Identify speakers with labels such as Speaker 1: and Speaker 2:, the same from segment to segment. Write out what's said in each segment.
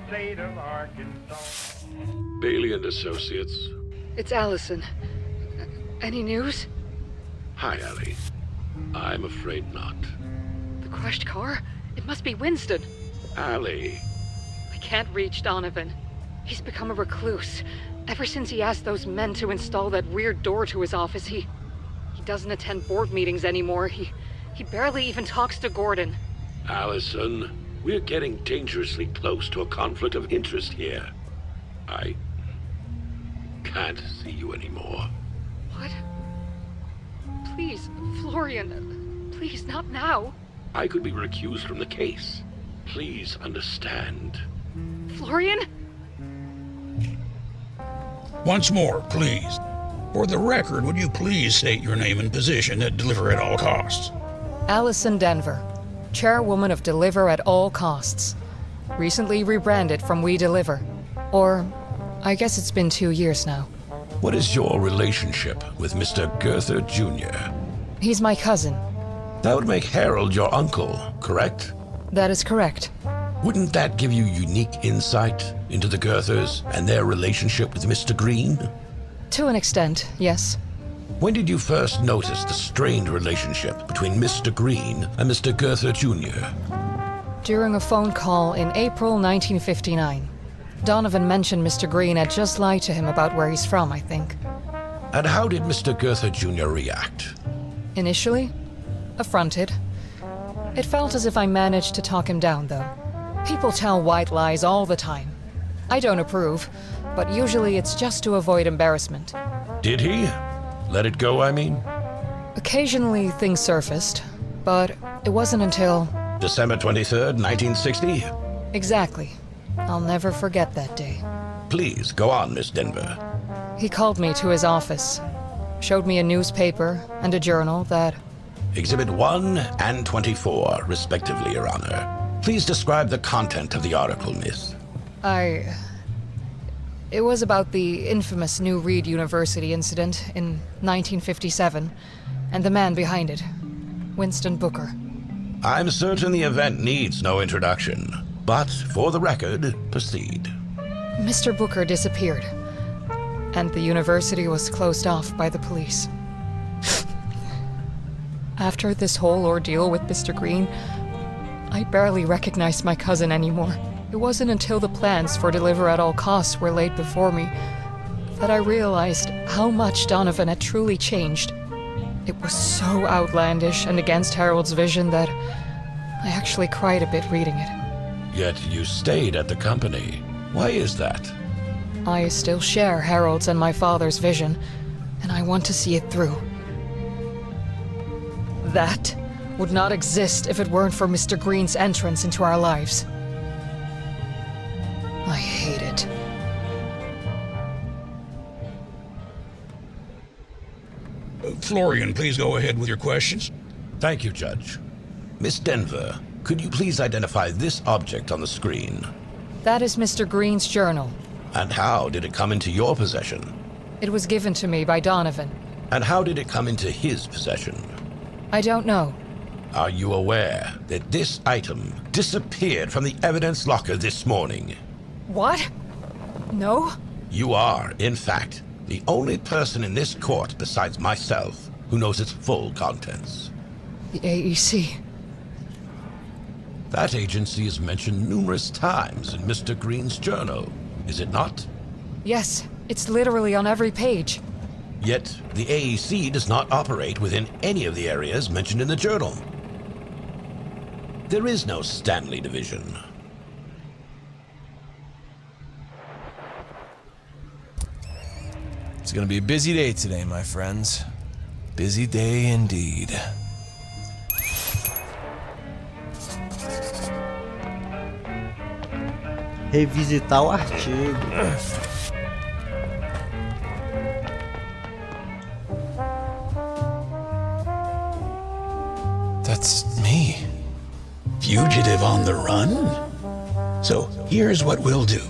Speaker 1: state of Arkansas.
Speaker 2: Bailey and Associates.
Speaker 3: It's Allison. Any news?
Speaker 2: Hi, Allie. I'm afraid not.
Speaker 3: The crashed car? It must be Winston.
Speaker 2: Allie.
Speaker 3: I can't reach Donovan. He's become a recluse. Ever since he asked those men to install that weird door to his office, he doesn't attend board meetings anymore. He barely even talks to Gordon.
Speaker 2: Allison, we're getting dangerously close to a conflict of interest here. I can't see you anymore.
Speaker 3: What? Please, Florian, please, not now.
Speaker 2: I could be recused from the case. Please understand.
Speaker 3: Florian?
Speaker 4: Once more, please. For the record, would you please state your name and position at Deliver at All Costs?
Speaker 3: Allison Denver, chairwoman of Deliver at All Costs. Recently rebranded from We Deliver. Or, I guess it's been 2 years now.
Speaker 2: What is your relationship with Mr. Goethe Jr.?
Speaker 3: He's my cousin.
Speaker 2: That would make Harold your uncle, correct?
Speaker 3: That is correct.
Speaker 2: Wouldn't that give you unique insight into the Goethers and their relationship with Mr. Green?
Speaker 3: To an extent, yes.
Speaker 2: When did you first notice the strained relationship between Mr. Green and Mr. Goethe Jr.?
Speaker 3: During a phone call in April 1959. Donovan mentioned Mr. Green had just lied to him about where he's from, I think.
Speaker 2: And how did Mr. Goethe Jr. react?
Speaker 3: Initially, affronted. It felt as if I managed to talk him down, though. People tell white lies all the time. I don't approve, but usually it's just to avoid embarrassment.
Speaker 2: Did he? Let it go, I mean?
Speaker 3: Occasionally things surfaced, but it wasn't until...
Speaker 2: December 23rd, 1960?
Speaker 3: Exactly. I'll never forget that day.
Speaker 2: Please, go on, Miss Denver.
Speaker 3: He called me to his office, showed me a newspaper and a journal that...
Speaker 2: Exhibit 1 and 24, respectively, Your Honor. Please describe the content of the article, miss.
Speaker 3: It was about the infamous New Reed University incident in 1957, and the man behind it, Winston Booker.
Speaker 2: I'm certain the event needs no introduction, but for the record, proceed.
Speaker 3: Mr. Booker disappeared, and the university was closed off by the police. After this whole ordeal with Mr. Green, I barely recognized my cousin anymore. It wasn't until the plans for Deliver at All Costs were laid before me that I realized how much Donovan had truly changed. It was so outlandish and against Harold's vision that I actually cried a bit reading it.
Speaker 2: Yet you stayed at the company. Why is that?
Speaker 3: I still share Harold's and my father's vision, and I want to see it through. That would not exist if it weren't for Mr. Green's entrance into our lives. I hate it.
Speaker 4: Florian, please go ahead with your questions.
Speaker 2: Thank you, Judge. Miss Denver, could you please identify this object on the screen?
Speaker 3: That is Mr. Green's journal.
Speaker 2: And how did it come into your possession?
Speaker 3: It was given to me by Donovan.
Speaker 2: And how did it come into his possession?
Speaker 3: I don't know.
Speaker 2: Are you aware that this item disappeared from the evidence locker this morning?
Speaker 3: What? No?
Speaker 2: You are, in fact, the only person in this court besides myself who knows its full contents.
Speaker 3: The AEC.
Speaker 2: That agency is mentioned numerous times in Mr. Green's journal, is it not?
Speaker 3: Yes, it's literally on every page.
Speaker 2: Yet, the AEC does not operate within any of the areas mentioned in the journal. There is no Stanley Division.
Speaker 5: It's gonna be a busy day today, my friends. Busy day indeed.
Speaker 6: Revisitar o artigo.
Speaker 5: That's me.
Speaker 4: Fugitive on the run? So here's what we'll do.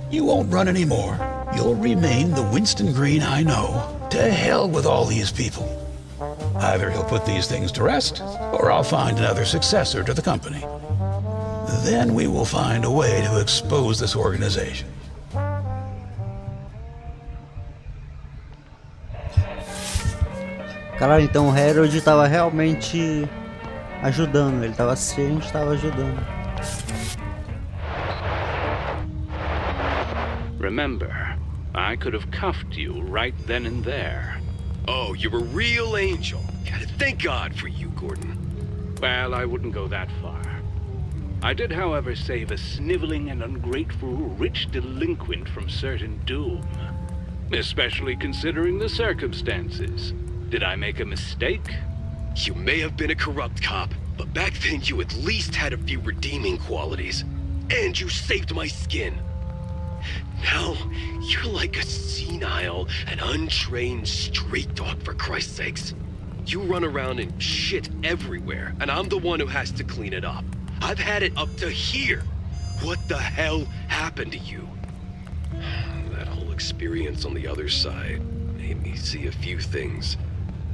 Speaker 4: You won't run anymore. You'll remain the Winston Green I know. To hell with all these people. Either he'll put these things to rest, or I'll find another successor to the company. Then we will find a way to expose this organization.
Speaker 6: Caralho, então o Harold estava realmente ajudando. Ele estava ciente, estava ajudando.
Speaker 7: Remember, I could have cuffed you right then and there.
Speaker 8: Oh, you're a real angel. Thank God for you, Gordon.
Speaker 7: Well, I wouldn't go that far. I did, however, save a sniveling and ungrateful rich delinquent from certain doom. Especially considering the circumstances. Did I make a mistake?
Speaker 8: You may have been a corrupt cop, but back then you at least had a few redeeming qualities. And you saved my skin. Now, you're like a senile and untrained street dog, for Christ's sakes. You run around and shit everywhere, and I'm the one who has to clean it up. I've had it up to here. What the hell happened to you? That whole experience on the other side made me see a few things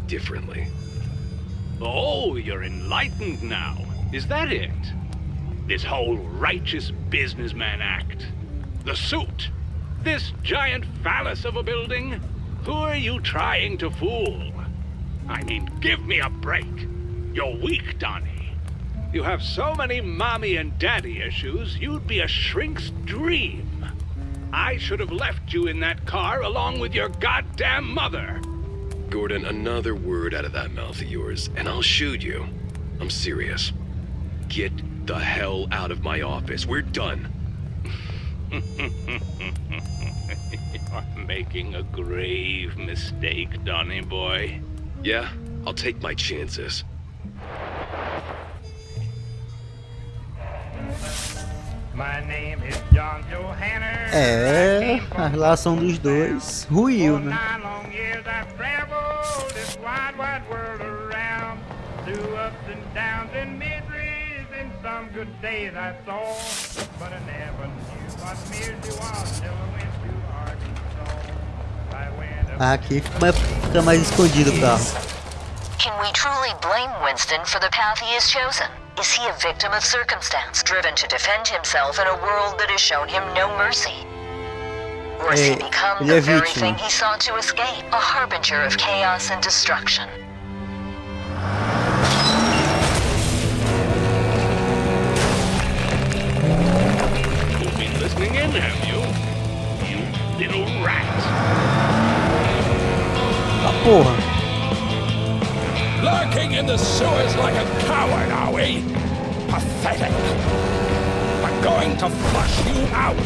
Speaker 8: differently.
Speaker 7: Oh, you're enlightened now. Is that it? This whole righteous businessman act? The suit? This giant phallus of a building? Who are you trying to fool? I mean, give me a break. You're weak, Donnie. You have so many mommy and daddy issues, you'd be a shrink's dream. I should have left you in that car along with your goddamn mother.
Speaker 8: Gordon, another word out of that mouth of yours, and I'll shoot you. I'm serious. Get the hell out of my office. We're done.
Speaker 7: You're making a grave mistake, Donnie boy.
Speaker 8: Yeah, I'll take my chances.
Speaker 1: My name is John Johanner.
Speaker 6: É, a relação dos dois ruiu, né?
Speaker 1: 9 long years I've traveled this wide, wide world around, through ups and downs and miseries, and some good days I saw, but I never knew what misery was till I went to Arkansas. I went up
Speaker 6: Aqui fica mais escondido o carro.
Speaker 9: Can we truly blame Winston for the path he has chosen? Is he a victim of circumstance, driven to defend himself in a world that has shown him no mercy? Or has he become
Speaker 6: ele é
Speaker 9: the very
Speaker 6: vítima.
Speaker 9: thing he sought to escape, a harbinger of chaos and destruction?
Speaker 7: You've been listening in, have you? You little rat.
Speaker 6: Ah, porra.
Speaker 2: Lurking in the sewers like a coward, are we? Pathetic. We're going to flush you out.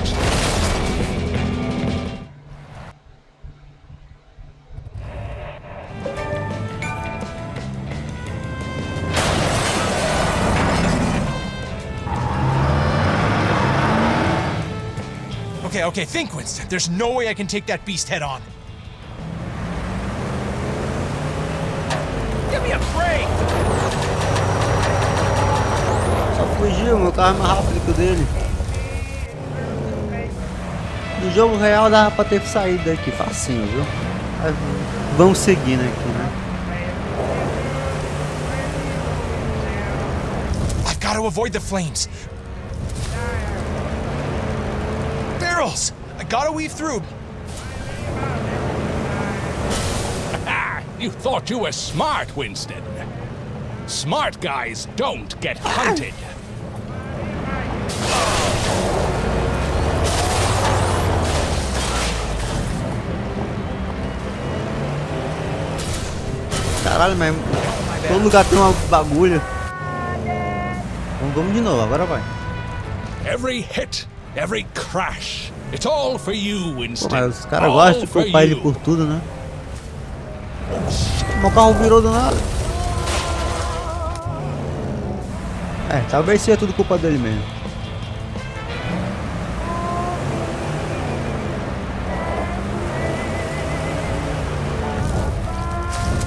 Speaker 5: Okay, think, Winston. There's no way I can take that beast head on. Give me a break!
Speaker 6: Só fugiu, meu carro é mais rápido que o dele. No jogo real dava pra ter saído daqui facinho, viu? Mas vamos seguindo aqui, né?
Speaker 5: I've got to avoid the flames. Barrels! I gotta weave through.
Speaker 2: You thought you were smart, Winston. Smart guys don't get hunted.
Speaker 6: Caralho, mas todo lugar tem uma bagulho. Vamos de novo, agora vai.
Speaker 2: Every hit, every crash. It's all for you,
Speaker 6: Pô,
Speaker 2: Winston.
Speaker 6: mas os caras
Speaker 2: All
Speaker 6: gostam de
Speaker 2: for
Speaker 6: culpar ele
Speaker 2: you.
Speaker 6: por tudo, né? Meu carro virou do nada. É, talvez seja tudo culpa dele mesmo.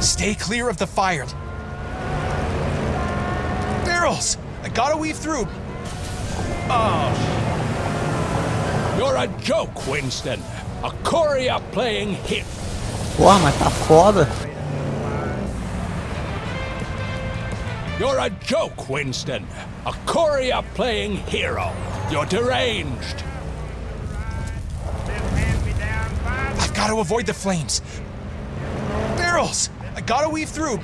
Speaker 5: Stay clear of the fire. Barrels! I gotta weave through.
Speaker 2: You're a joke, Winston. A courier playing hip.
Speaker 6: Porra, mas tá foda.
Speaker 2: You're a joke, Winston. A courier-playing hero. You're deranged.
Speaker 5: I've got to avoid the flames. Barrels! I gotta weave through.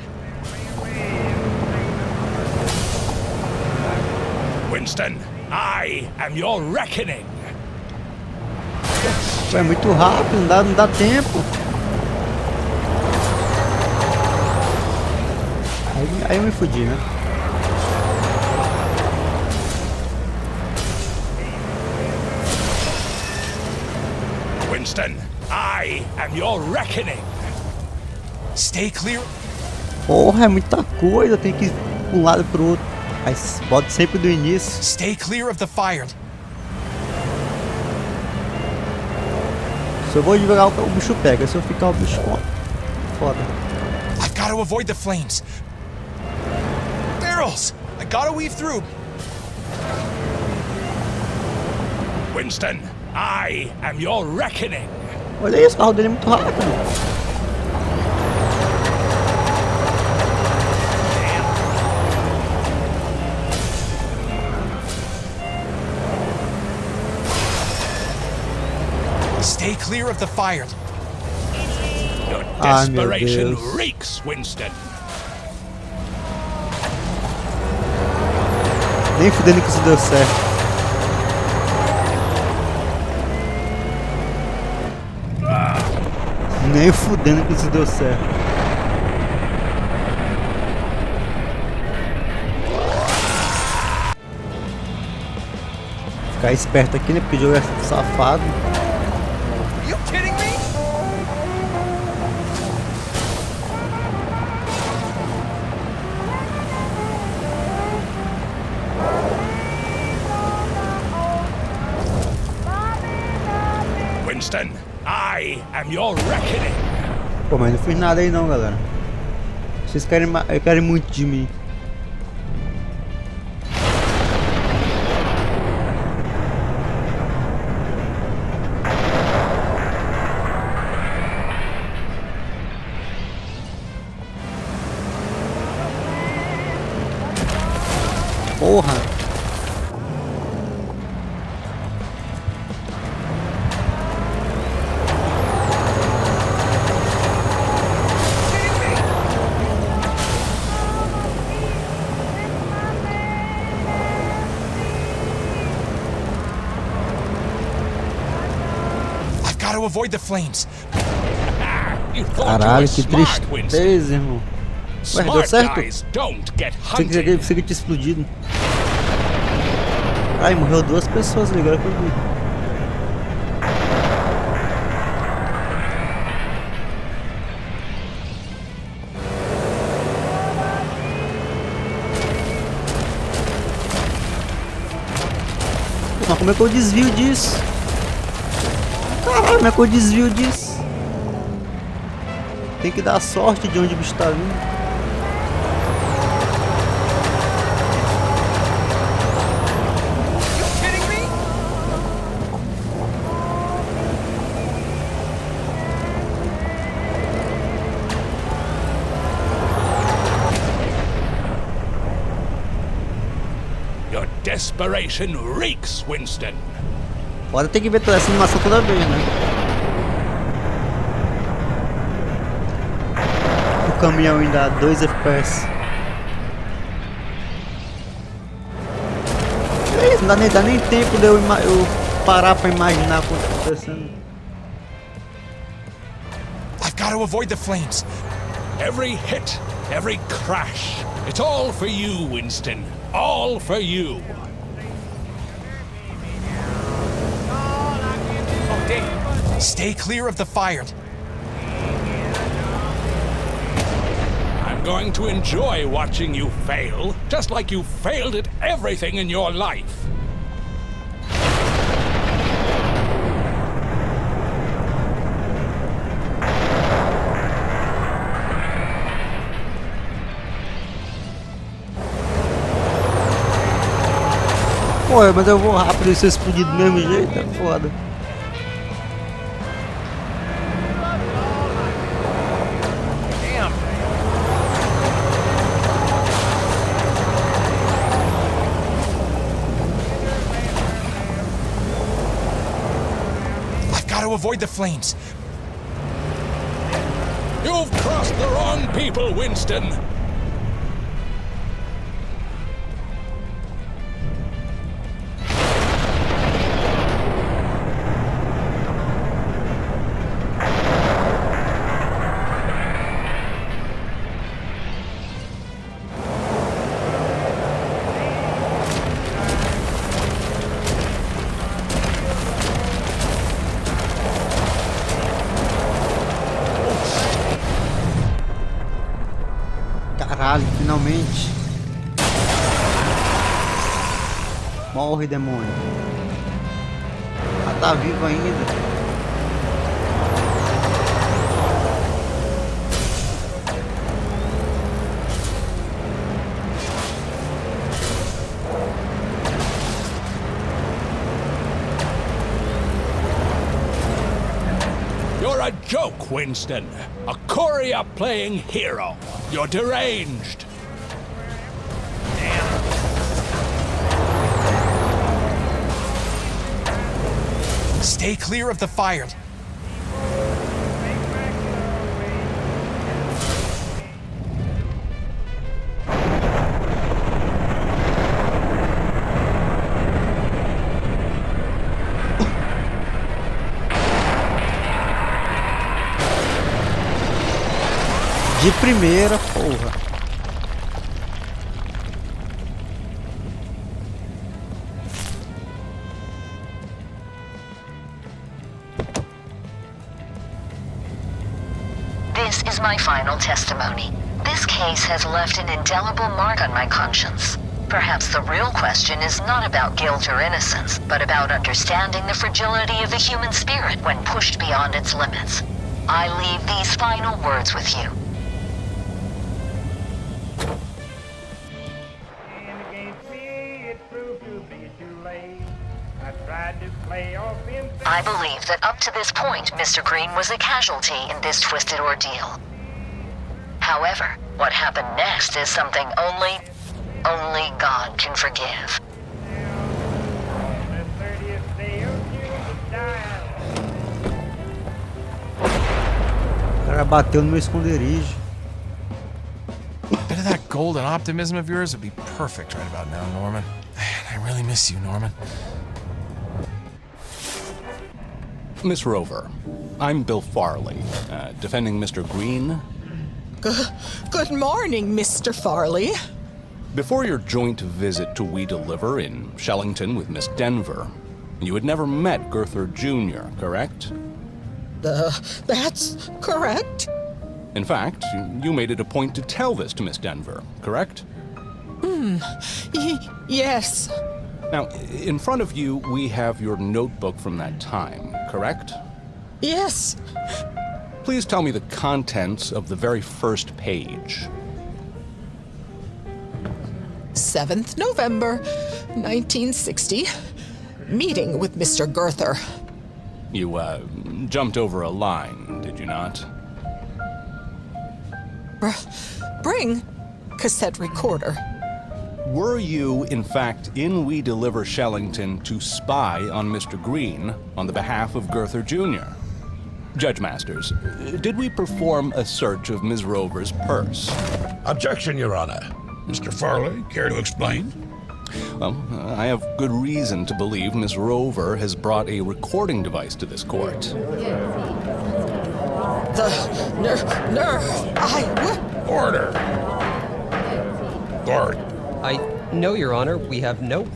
Speaker 2: Winston, I am your reckoning.
Speaker 6: É muito rápido, não dá tempo. Aí eu me fudi, né?
Speaker 2: Winston, I am your reckoning.
Speaker 5: Stay clear.
Speaker 6: Porra, é muita coisa, tem que ir de um lado pro outro. Aí bota sempre do início.
Speaker 5: Stay clear of the fire.
Speaker 6: Se eu vou devagar, o bicho pega. Se eu ficar, o bicho foda.
Speaker 5: I've got to avoid the flames. Barrels! I gotta weave through.
Speaker 2: Winston, I am your reckoning.
Speaker 6: Olha isso, o carro dele é muito rápido.
Speaker 5: Stay clear of the fire.
Speaker 2: Your
Speaker 6: Ai, meu
Speaker 2: desperation
Speaker 6: Deus.
Speaker 2: reeks, Winston.
Speaker 6: Nem fudendo que isso deu certo. Nem fudendo que isso deu certo. Ficar esperto aqui, né? Porque o jogo é safado.
Speaker 5: You kidding me?
Speaker 2: Winston, I am your reckoning.
Speaker 6: Pô, mas não fiz nada aí não, galera. Vocês querem muito de mim. Porra!
Speaker 5: I've got to avoid the flames.
Speaker 2: You thought you
Speaker 6: Caralho,
Speaker 2: were
Speaker 6: que
Speaker 2: smart, Winston.
Speaker 6: tristeza, irmão. Ué, deu
Speaker 2: Smart
Speaker 6: certo?
Speaker 2: guys don't get
Speaker 6: Pensei
Speaker 2: hunted.
Speaker 6: que tinha explodido. Ai, morreu 2 pessoas ali, agora que eu vi. Mas como é que eu desvio disso? Caralho, como é que eu desvio disso? Tem que dar sorte de onde o bicho tá vindo.
Speaker 2: Your desperation reeks, Winston.
Speaker 6: Pode ter que ver toda essa animação toda vez, né? O caminhão ainda dá 2 FPS. É isso, não dá nem tempo de eu parar pra imaginar o que tá acontecendo.
Speaker 5: I've got to avoid the flames.
Speaker 2: Every hit, every crash. It's all for you, Winston. All for you.
Speaker 5: Stay clear of the fire.
Speaker 2: I'm going to enjoy watching you fail, just like you failed at everything in your life.
Speaker 6: Pô, mas eu vou rápido e se eu explodir do mesmo jeito, é foda.
Speaker 5: got to avoid the flames.
Speaker 2: You've crossed the wrong people, Winston.
Speaker 6: Caralho, finalmente. Morre, demônio. Ela tá viva ainda.
Speaker 2: You're a joke, Winston. A courier playing hero. You're deranged.
Speaker 5: Stay clear of the fire.
Speaker 6: De primeira, porra.
Speaker 9: This is my final testimony. This case has left an indelible mark on my conscience. Perhaps the real question is not about guilt or innocence, but about understanding the fragility of the human spirit when pushed beyond its limits. I leave these final words with you.
Speaker 1: And against me, it proved to be too late. I tried to play off in.
Speaker 9: I believe that up to this point, Mr. Green was a casualty in this twisted ordeal. However, what happened next is something only God can forgive.
Speaker 1: On the 30th day of June, he died.
Speaker 6: O cara bateu no meu esconderijo.
Speaker 5: A bit of that golden optimism of yours would be perfect right about now, Norman. Man, I really miss you, Norman.
Speaker 7: Miss Rover, I'm Bill Farley, defending Mr. Green.
Speaker 10: Good morning, Mr. Farley.
Speaker 7: Before your joint visit to We Deliver in Shellington with Miss Denver, you had never met Gurther Jr., correct?
Speaker 10: That's correct.
Speaker 7: In fact, you made it a point to tell this to Miss Denver, correct?
Speaker 10: Yes.
Speaker 7: Now, in front of you, we have your notebook from that time, correct?
Speaker 10: Yes.
Speaker 7: Please tell me the contents of the very first page.
Speaker 10: 7th November, 1960. Meeting with Mr. Gurther.
Speaker 7: You, jumped over a line, did you not?
Speaker 10: Bring cassette recorder.
Speaker 7: Were you, in fact, in We Deliver Shellington to spy on Mr. Green on the behalf of Gurther Jr.? Judge Masters, did we perform a search of Ms. Rover's purse?
Speaker 4: Objection, Your Honor. Mr. Farley, care to explain?
Speaker 7: Well, I have good reason to believe Miss Rover has brought a recording device to this court.
Speaker 10: The nerve.
Speaker 4: Order! Guard.
Speaker 11: No, Your Honor, we have no...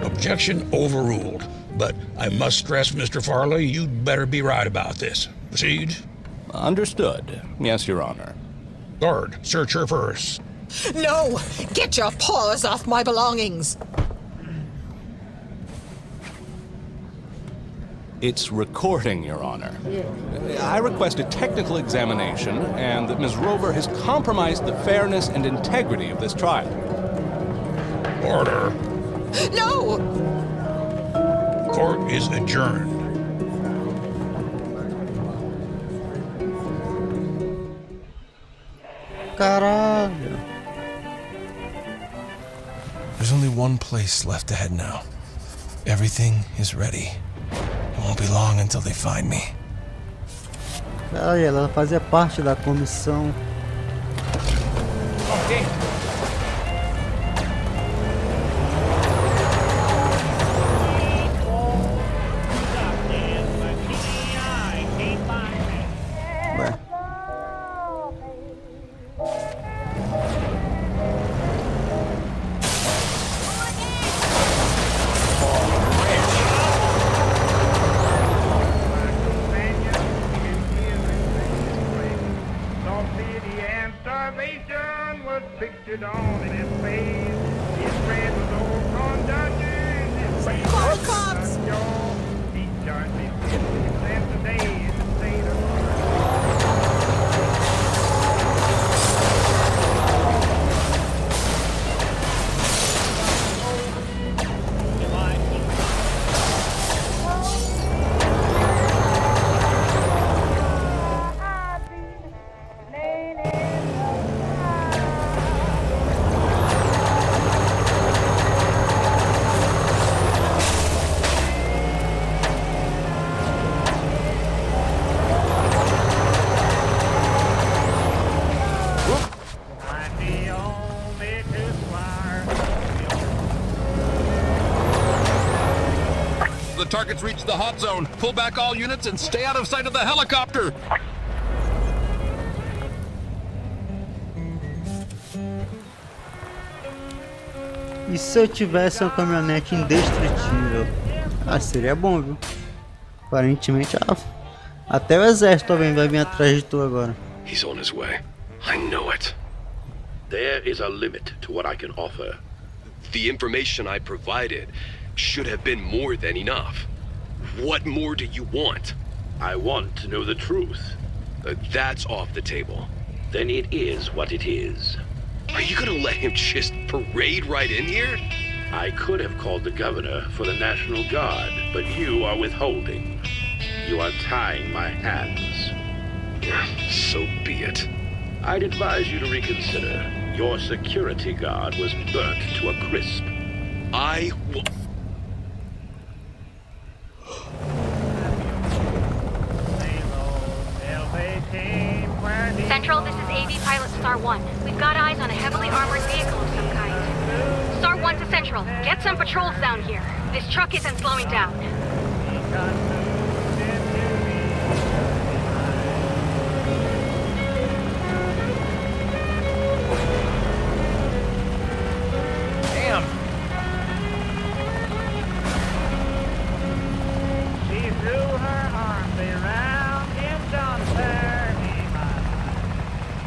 Speaker 4: Objection overruled. But I must stress, Mr. Farley, you'd better be right about this. Proceed.
Speaker 7: Understood. Yes, Your Honor.
Speaker 4: Guard, search her purse.
Speaker 10: No! Get your paws off my belongings!
Speaker 7: It's recording, Your Honor. I request a technical examination and that Ms. Rover has compromised the fairness and integrity of this trial.
Speaker 4: Order.
Speaker 10: No!
Speaker 4: Court is adjourned.
Speaker 6: Caralho.
Speaker 5: There's only one place left to head now. Everything is ready. Won't be long until they find me.
Speaker 6: Aí, ela fazia parte da comissão.
Speaker 5: Ok.
Speaker 6: Ué.
Speaker 1: Pictured on his face, his friend was old conductor, his face was
Speaker 10: cops!
Speaker 1: He charged me 50 cents a day in the state of
Speaker 12: The target's reached the hot zone. Pull back all units and stay out of sight of the helicopter.
Speaker 6: E se eu tivesse uma caminhonete indestrutível? Ah, seria bom, viu? Aparentemente, até o exército também vai vir atrás de tu agora.
Speaker 8: He's on his way. I know it.
Speaker 2: There is a limit to what I can offer.
Speaker 8: The information I provided should have been more than enough. What more do you want?
Speaker 2: I want to know the truth.
Speaker 8: That's off the table.
Speaker 2: Then it is what it is.
Speaker 8: Are you gonna let him just parade right in here?
Speaker 2: I could have called the governor for the National Guard, but you are withholding. You are tying my hands.
Speaker 8: So be it.
Speaker 2: I'd advise you to reconsider. Your security guard was burnt to a crisp.
Speaker 8: I will...
Speaker 13: Central, this is AV Pilot Star 1. We've got eyes on a heavily armored vehicle of some kind. Star 1 to Central, get some patrols down here. This truck isn't slowing down.
Speaker 5: Damn.
Speaker 1: She threw her arms around him, John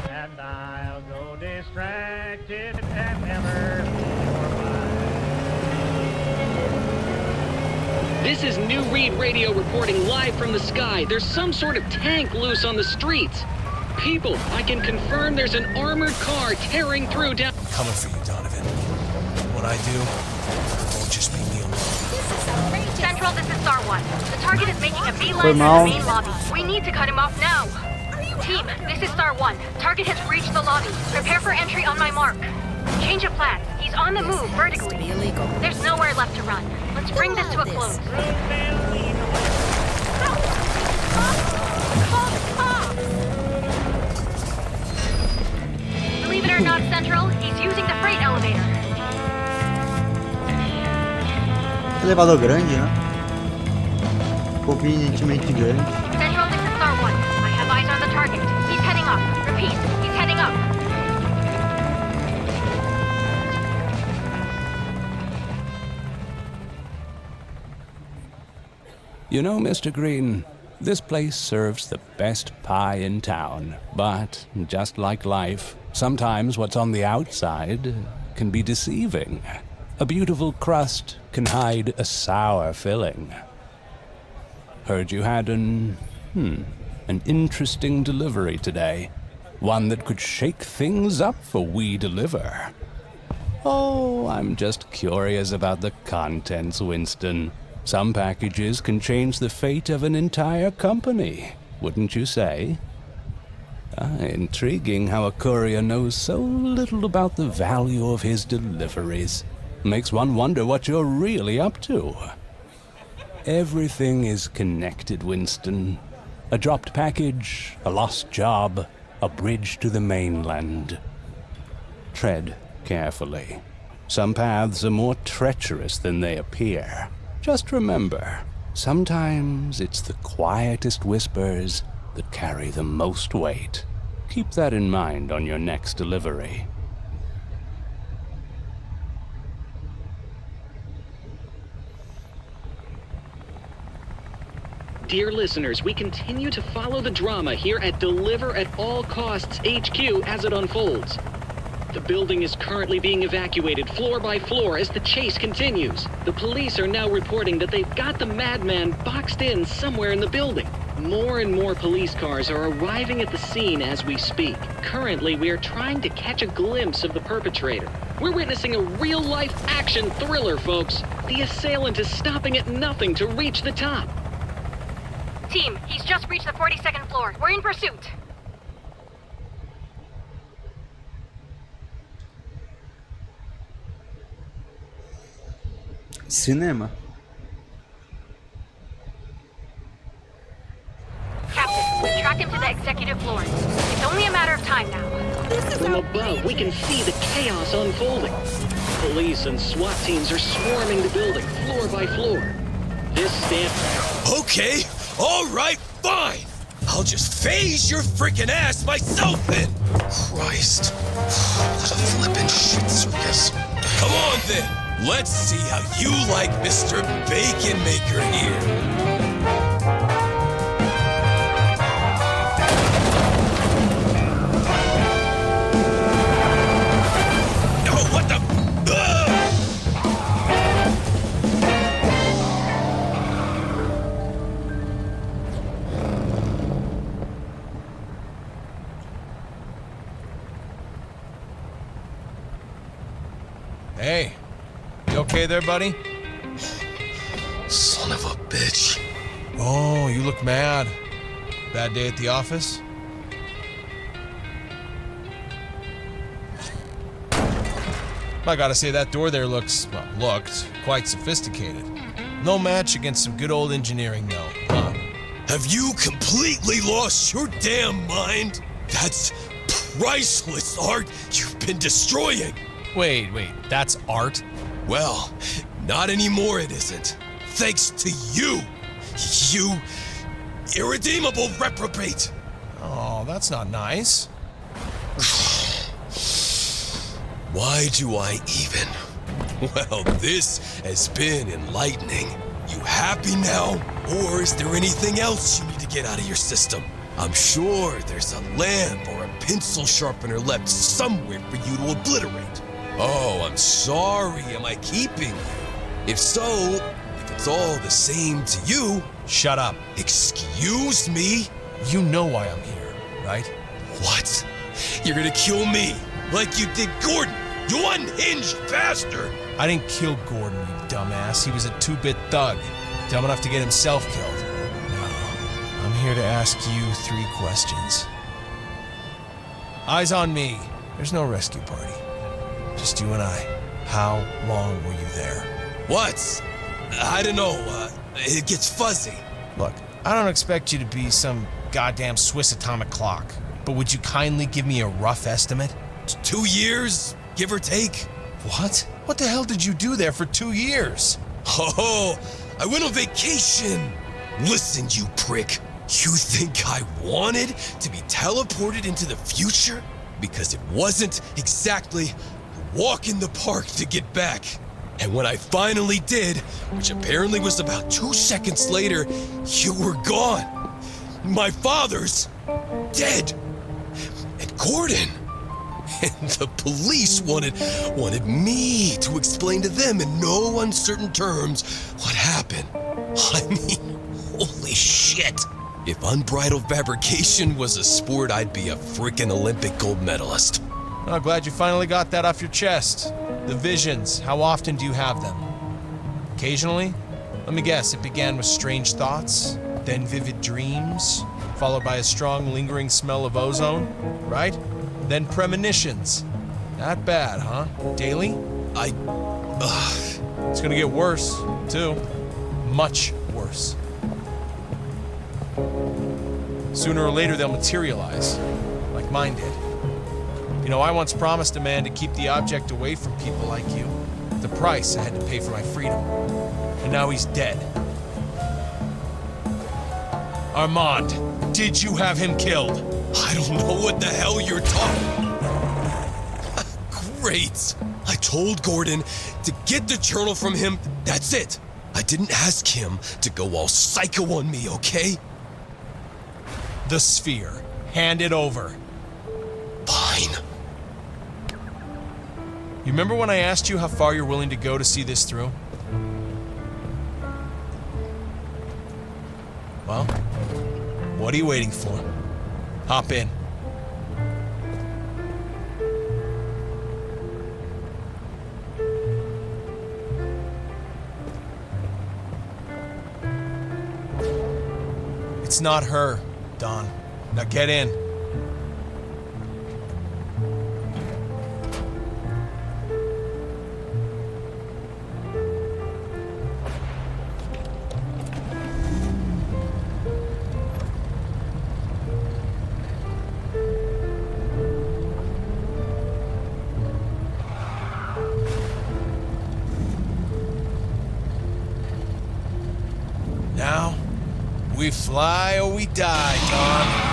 Speaker 1: and I'll go distracted and never more mine.
Speaker 14: This is New Reed Radio reporting live from the sky. There's some sort of tank loose on the streets. People, I can confirm there's an armored car tearing through down...
Speaker 5: Coming for you, Donovan. What I do won't just be me alone.
Speaker 13: Central, this is Star 1. The target is making a beeline for the main lobby. We need to cut him off now. Team, this is Star 1. Target has reached the lobby. Prepare for entry on my mark. Change of plans. He's on the move vertically. There's nowhere left to run. Let's bring this to a close. Believe it or not, Central, he's using the freight elevator.
Speaker 6: Elevador grande, né? Convenientemente grande.
Speaker 13: Central, this is Star 1. I have eyes on the target. He's heading up. Repeat, he's heading up.
Speaker 15: You know, Mr. Green, this place serves the best pie in town. But, just like life, sometimes what's on the outside can be deceiving. A beautiful crust can hide a sour filling. Heard you had an interesting delivery today. One that could shake things up for We Deliver. Oh, I'm just curious about the contents, Winston. Some packages can change the fate of an entire company, wouldn't you say? Intriguing how a courier knows so little about the value of his deliveries. Makes one wonder what you're really up to. Everything is connected, Winston. A dropped package, a lost job, a bridge to the mainland. Tread carefully. Some paths are more treacherous than they appear. Just remember, sometimes it's the quietest whispers that carry the most weight. Keep that in mind on your next delivery.
Speaker 14: Dear listeners, we continue to follow the drama here at Deliver at All Costs HQ as it unfolds. The building is currently being evacuated floor by floor as the chase continues. The police are now reporting that they've got the madman boxed in somewhere in the building. More and more police cars are arriving at the scene as we speak. Currently, we are trying to catch a glimpse of the perpetrator. We're witnessing a real-life action thriller, folks. The assailant is stopping at nothing to reach the top.
Speaker 13: Team, he's just reached the 42nd floor. We're in pursuit.
Speaker 6: Cinema.
Speaker 13: Captain, we've tracked him to the executive floor. It's only a matter of time now.
Speaker 14: From above, we can see the chaos unfolding. Police and SWAT teams are swarming the building, floor by floor. This stamp...
Speaker 8: Okay, all right, fine. I'll just phase your freaking ass myself then. Christ. What a flippin' shit circus. Come on then. Let's see how you like Mr. Bacon Maker here.
Speaker 5: Hey, you okay there, buddy?
Speaker 8: Son of a bitch.
Speaker 5: Oh, you look mad. Bad day at the office? I gotta say, that door there looked quite sophisticated. No match against some good old engineering, though, huh?
Speaker 8: Have you completely lost your damn mind? That's priceless art you've been destroying.
Speaker 5: Wait, that's art?
Speaker 8: Well, not anymore it isn't. Thanks to you. You irredeemable reprobate.
Speaker 5: Oh, that's not nice.
Speaker 8: Why do I even? Well, this has been enlightening. You happy now? Or is there anything else you need to get out of your system? I'm sure there's a lamp or a pencil sharpener left somewhere for you to obliterate. Oh, I'm sorry. Am I keeping you? If so, if it's all the same to you...
Speaker 5: Shut up.
Speaker 8: Excuse me?
Speaker 5: You know why I'm here, right?
Speaker 8: What? You're gonna kill me, like you did Gordon, you unhinged bastard!
Speaker 5: I didn't kill Gordon, you dumbass. He was a two-bit thug, dumb enough to get himself killed. No, I'm here to ask you 3 questions. Eyes on me. There's no rescue party. Just you and I. How long were you there?
Speaker 8: What? I don't know. It gets fuzzy.
Speaker 5: Look, I don't expect you to be some goddamn Swiss atomic clock, but would you kindly give me a rough estimate?
Speaker 8: 2 years, give or take.
Speaker 5: What? What the hell did you do there for 2 years?
Speaker 8: Oh, I went on vacation. Listen, you prick. You think I wanted to be teleported into the future? Because it wasn't exactly a walk in the park to get back. And when I finally did, which apparently was about 2 seconds later, you were gone. My father's dead. And Gordon. And the police wanted me to explain to them in no uncertain terms what happened. I mean, holy shit. If unbridled fabrication was a sport, I'd be a frickin' Olympic gold medalist.
Speaker 5: I'm glad you finally got that off your chest. The visions, how often do you have them? Occasionally? Let me guess, it began with strange thoughts, then vivid dreams, followed by a strong lingering smell of ozone, right? Then premonitions. Not bad, huh? Daily?
Speaker 8: It's
Speaker 5: gonna get worse, too. Much worse. worse. Sooner or later, they'll materialize, like mine did. You know, I once promised a man to keep the object away from people like you. The price I had to pay for my freedom. And now he's dead. Armand, did you have him killed?
Speaker 8: I don't know what the hell you're talking. Great. I told Gordon to get the journal from him. That's it. I didn't ask him to go all psycho on me, okay?
Speaker 5: The sphere. Hand it over.
Speaker 8: Fine.
Speaker 5: You remember when I asked you how far you're willing to go to see this through? Well, what are you waiting for? Hop in. It's not her, Don. Now get in. Now, we fly or we die, Don.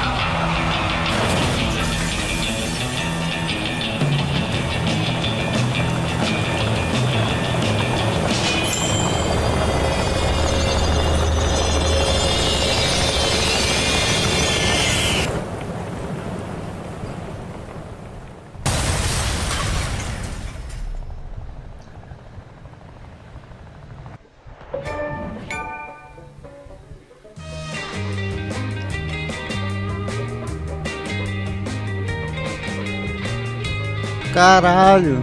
Speaker 6: Caralho.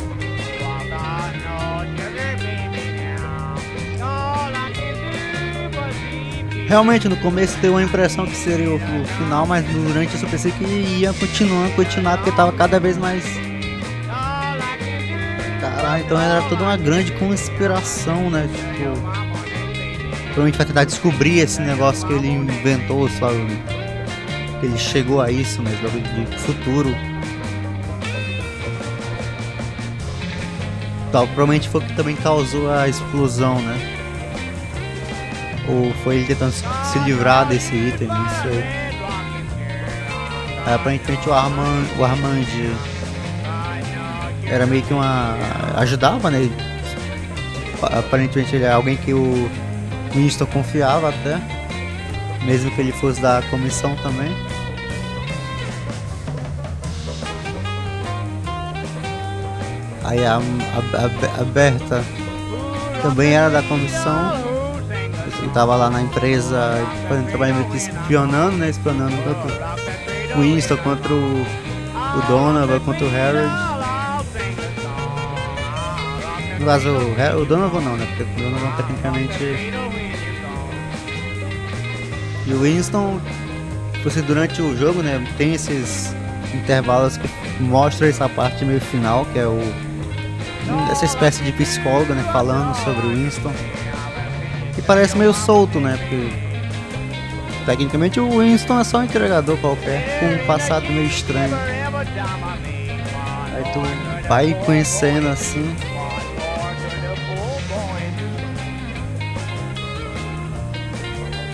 Speaker 6: Realmente no começo deu a impressão que seria o final, mas durante isso eu pensei que ia continuar porque tava cada vez mais... Caralho, então era toda uma grande conspiração, né? Tipo, provavelmente vai tentar descobrir esse negócio que ele inventou, sabe? Que ele chegou a isso, mas logo de futuro. Provavelmente foi o que também causou a explosão, né? Ou foi ele tentando se livrar desse item, não sei. Aparentemente o Armand era meio que ajudava, né? Aparentemente ele é alguém que o Winston confiava até. Mesmo que ele fosse da comissão também. Aí a Berta também era da comissão. Ele tava lá na empresa fazendo trabalho meio que espionando, né? Espionando tanto o Winston quanto o Donovan, quanto o Harold. No caso, o Donovan não, né? Porque o Donovan tecnicamente... E o Winston, você durante o jogo, né? Tem esses intervalos que mostram essa parte meio final, que é essa espécie de psicóloga, né, falando sobre o Winston. E parece meio solto, né, porque tecnicamente o Winston é só um entregador qualquer, com um passado meio estranho. Aí tu vai conhecendo assim.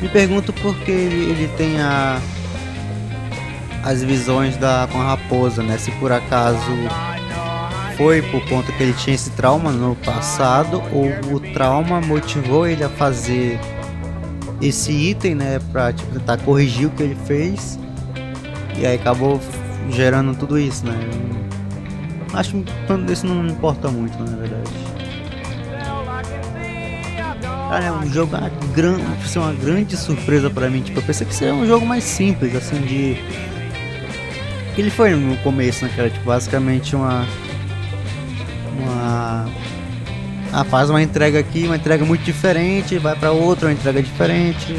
Speaker 6: Me pergunto por que ele tem as visões com a raposa, né, se por acaso... Foi por conta que ele tinha esse trauma no passado, ou o trauma motivou ele a fazer esse item, né, pra tentar corrigir o que ele fez, e aí acabou gerando tudo isso, né. Acho que isso não me importa muito, na verdade. Cara, é um jogo uma grande surpresa pra mim. Tipo, eu pensei que seria um jogo mais simples, assim, ele foi no começo, né, cara, tipo, basicamente faz uma entrega aqui, uma entrega muito diferente, vai pra outra, uma entrega diferente,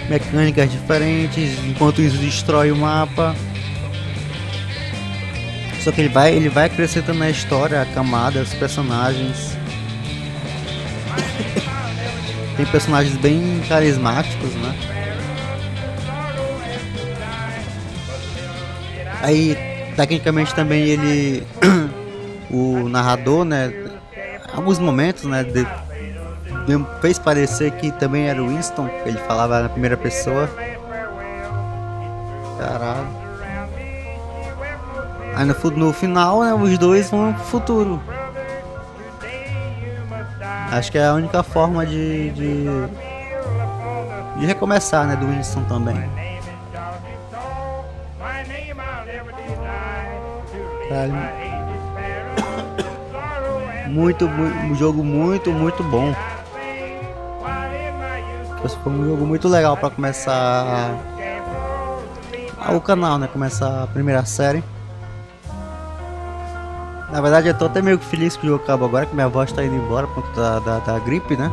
Speaker 6: mecânicas diferentes, enquanto isso destrói o mapa. Só que ele vai acrescentando na história, a camada, os personagens. Tem personagens bem carismáticos, né? Aí, tecnicamente também ele, o narrador, né, em alguns momentos, né, fez parecer que também era o Winston, que ele falava na primeira pessoa. Caralho. Aí no final, né, os dois vão pro futuro. Acho que é a única forma de recomeçar, né, do Winston também. Um jogo muito bom. Foi um jogo muito legal para começar o canal, né? Começar a primeira série. Na verdade, eu tô até meio que feliz que o jogo acaba agora, que minha voz tá indo embora por conta da gripe, né?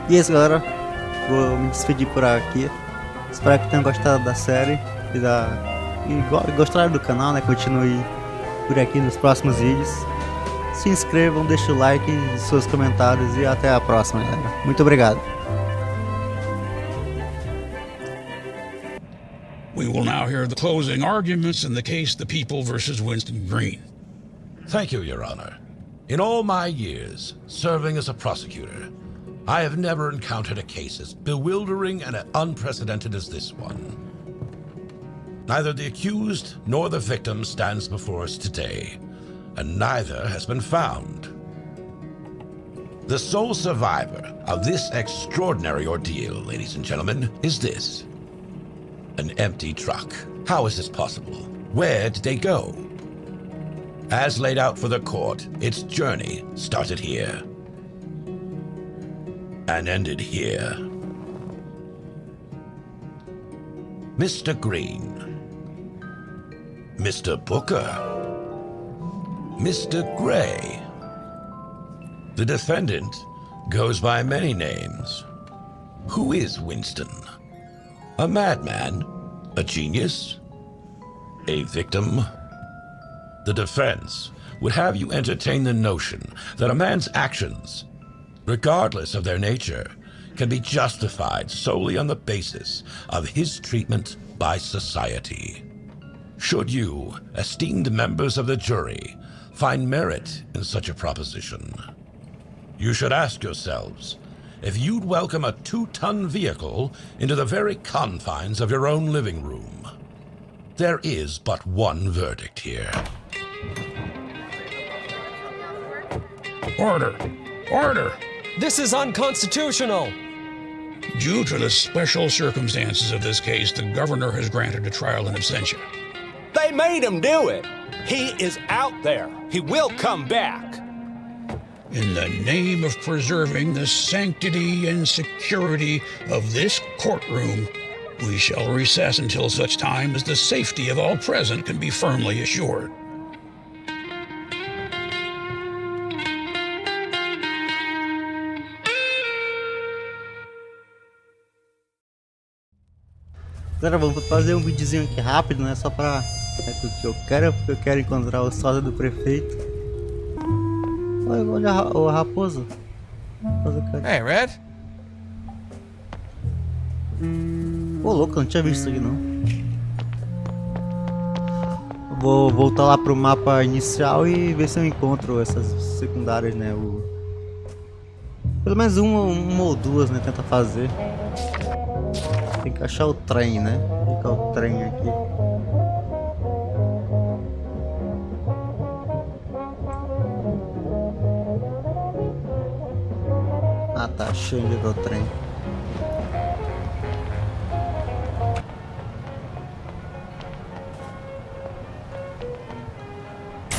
Speaker 6: E é isso, galera. Vou me despedir por aqui. Espero que tenham gostado da série e gostaram do canal, né? Continue por aqui nos próximos vídeos. Se inscrevam, deixem o like, seus comentários e até a próxima, galera. Muito obrigado.
Speaker 4: We will now hear the closing arguments in the case The People versus Winston Green.
Speaker 2: Thank you, Your Honor. In all my years serving as a prosecutor, I have never encountered a case as bewildering and unprecedented as this one. Neither the accused nor the victim stands before us today, and neither has been found. The sole survivor of this extraordinary ordeal, ladies and gentlemen, is this. An empty truck. How is this possible? Where did they go? As laid out for the court, its journey started here and ended here. Mr. Green, Mr. Booker, Mr. Gray. The defendant goes by many names. Who is Winston? A madman? A genius? A victim? The defense would have you entertain the notion that a man's actions, regardless of their nature, can be justified solely on the basis of his treatment by society. Should you, esteemed members of the jury, find merit in such a proposition, you should ask yourselves if you'd welcome a 2-ton vehicle into the very confines of your own living room. There is but one verdict here.
Speaker 4: Order! Order!
Speaker 11: This is unconstitutional!
Speaker 4: Due to the special circumstances of this case, the governor has granted a trial in absentia.
Speaker 12: They made him do it. He is out there. He will come back.
Speaker 4: In the name of preserving the sanctity and security of this courtroom, we shall recess until such time as the safety of all present can be firmly assured.
Speaker 6: Galera, vamos fazer um videozinho aqui rápido, né? Só pra... porque eu quero encontrar o sósia do prefeito. Olha a raposa.
Speaker 5: Hey, Red.
Speaker 6: Pô, louco, eu não tinha visto isso aqui não. Eu vou voltar lá pro mapa inicial e ver se eu encontro essas secundárias, né? Pelo menos uma ou duas, né? Tenta fazer. Tem que achar o trem, né? Fica o trem aqui. Ah, tá cheio do trem.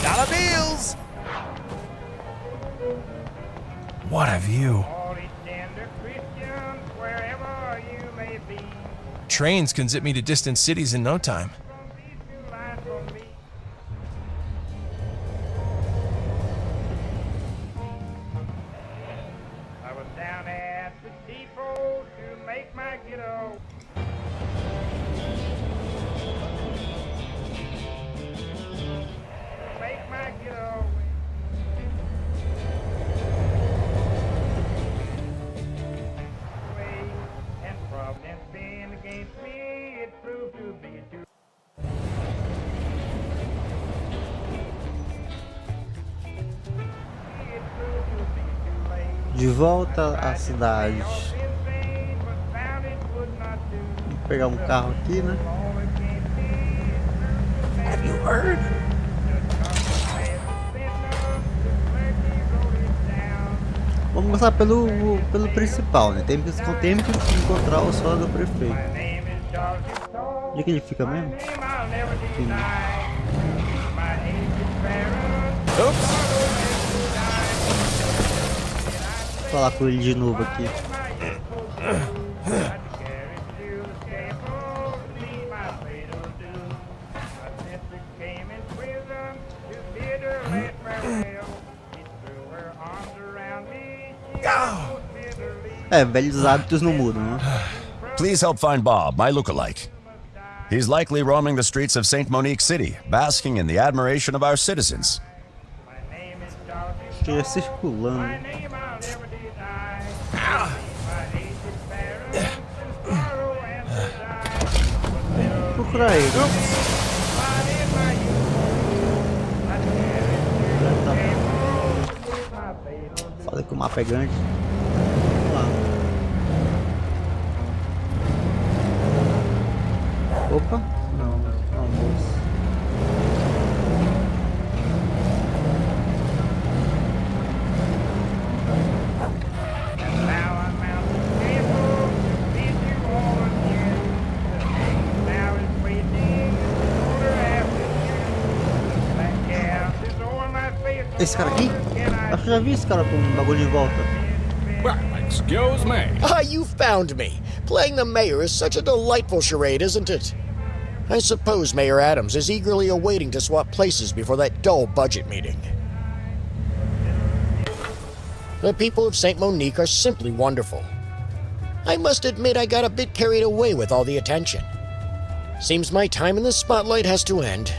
Speaker 5: Dollar bills! What a view. Trains can zip me to distant cities in no time.
Speaker 6: De volta à cidade. Vou pegar um carro aqui, né? Have you heard? Vamos começar pelo principal, né? Tem que encontrar o sócio do prefeito. Onde é que ele fica mesmo? Aqui, né? Vou falar com ele de novo aqui. Velhos hábitos não mudam, né?
Speaker 16: Please help find Bob, my lookalike. He's likely roaming the streets of St. Monique City, basking in the admiration of our citizens.
Speaker 6: Esteja circulando. Procurar ele. Falei que o mapa é grande. Vamos lá. Opa, não, moço. Esse cara aqui? Acho que já vi esse cara com um bagulho de volta.
Speaker 12: Well, excuse me.
Speaker 17: Ah, you found me. Playing the mayor is such a delightful charade, isn't it? I suppose Mayor Adams is eagerly awaiting to swap places before that dull budget meeting. The people of St. Monique are simply wonderful. I must admit I got a bit carried away with all the attention. Seems my time in the spotlight has to end.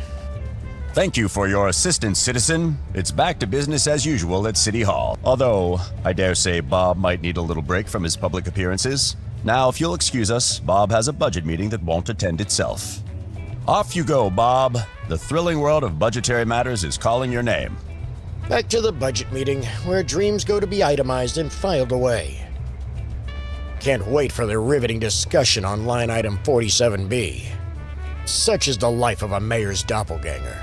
Speaker 16: Thank you for your assistance, citizen. It's back to business as usual at City Hall. Although, I dare say Bob might need a little break from his public appearances. Now, if you'll excuse us, Bob has a budget meeting that won't attend itself. Off you go, Bob. The thrilling world of budgetary matters is calling your name.
Speaker 17: Back to the budget meeting, where dreams go to be itemized and filed away. Can't wait for the riveting discussion on line item 47B. Such is the life of a mayor's doppelganger.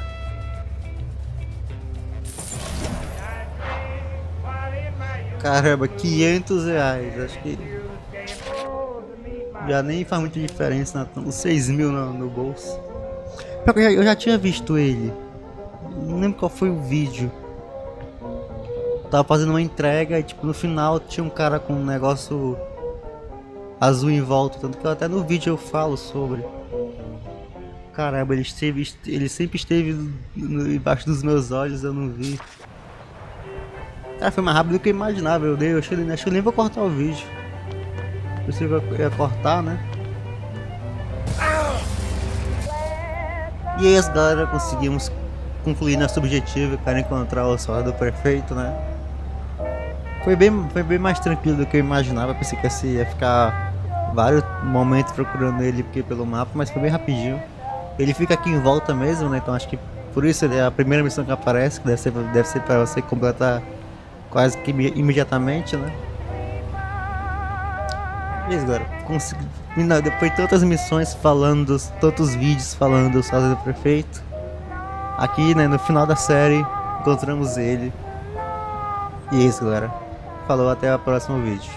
Speaker 6: Caramba, R$500. Acho que já nem faz muita diferença, né? Uns 6 mil no bolso. Eu já tinha visto ele. Não lembro qual foi o vídeo. Tava fazendo uma entrega e tipo no final tinha um cara com um negócio azul em volta. Tanto que até no vídeo eu falo sobre. Caramba, ele sempre esteve embaixo dos meus olhos, eu não vi. Cara, foi mais rápido do que eu imaginava, meu Deus. Acho que eu nem vou cortar o vídeo. Pensei que eu ia cortar, né? E aí, galera, conseguimos concluir nosso objetivo, cara, encontrar o sócio do prefeito, né? Foi bem mais tranquilo do que eu imaginava. Pensei que ia ficar vários momentos procurando ele pelo mapa, mas foi bem rapidinho. Ele fica aqui em volta mesmo, né? Então acho que por isso ele é a primeira missão que aparece, que deve ser para você completar quase que imediatamente, né? E agora, depois de tantas missões tantos vídeos falando do sócio do prefeito, aqui, né, no final da série, encontramos ele. E é isso, galera. Falou, até o próximo vídeo.